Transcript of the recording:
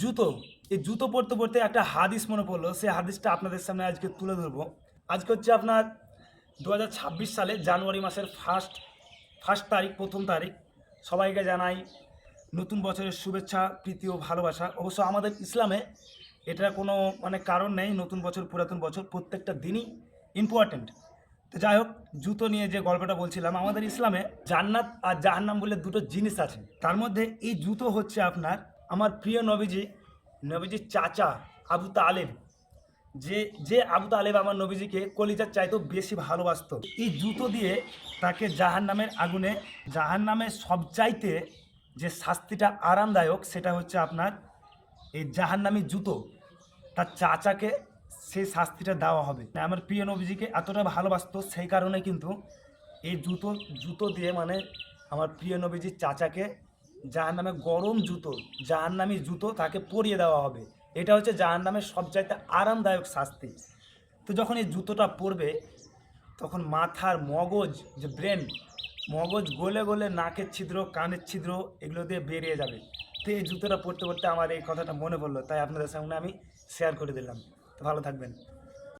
জুতো, এই জুতো পরতে পরতে একটা হাদিস মনে পড়লো। সেই হাদিসটা আপনাদের সামনে আজকে তুলে ধরবো। আজকে হচ্ছে আপনার 2026 সালে জানুয়ারি মাসের ফার্স্ট তারিখ, প্রথম তারিখ। সবাইকে জানাই নতুন বছরের শুভেচ্ছা, প্রীতি ও ভালোবাসা। অবশ্য আমাদের ইসলামে এটার কোনো কারণ নেই। নতুন বছর, পুরাতন বছর, প্রত্যেকটা দিনই ইম্পর্ট্যান্ট। তো যাই হোক, জুতো নিয়ে যে গল্পটা বলছিলাম, আমাদের ইসলামে জান্নাত আর জাহান্নাম বলে দুটো জিনিস আছে। তার মধ্যে এই জুতো হচ্ছে আপনার আমার প্রিয় নবীজির চাচা আবু তালেব, যে যে আবু তালেব আমার নবীজিকে কলিজার চাইতেও বেশি ভালোবাসতো। এই জুতো দিয়ে তাকে জাহান্নামের সবচাইতে যে শাস্তিটা আরামদায়ক, সেটা হচ্ছে আপনার এই জাহান্নামী জুতো। তার চাচাকে সেই শাস্তিটা দেওয়া হবে। আমার প্রিয় নবীজিকে এতটা ভালোবাসতো, সেই কারণে কিন্তু এই জুতো দিয়ে আমার প্রিয় নবীজির চাচাকে জাহান্নামে গরম জুতো, জাহান্নামী জুতো তাকে পরিয়ে দেওয়া হবে। এটা হচ্ছে জাহান্নামের সবচাইতে আরামদায়ক শাস্তি। তো যখন এই জুতোটা পরবে, তখন মাথার মগজ, যে ব্রেন, মগজ গলে গলে নাকের ছিদ্র, কানের ছিদ্র, এগুলো দিয়ে বেরিয়ে যাবে। তো এই জুতোটা পরতে পরতে আমার এই কথাটা মনে পড়লো, তাই আপনাদের সামনে আমি শেয়ার করে দিলাম। তো ভালো থাকবেন।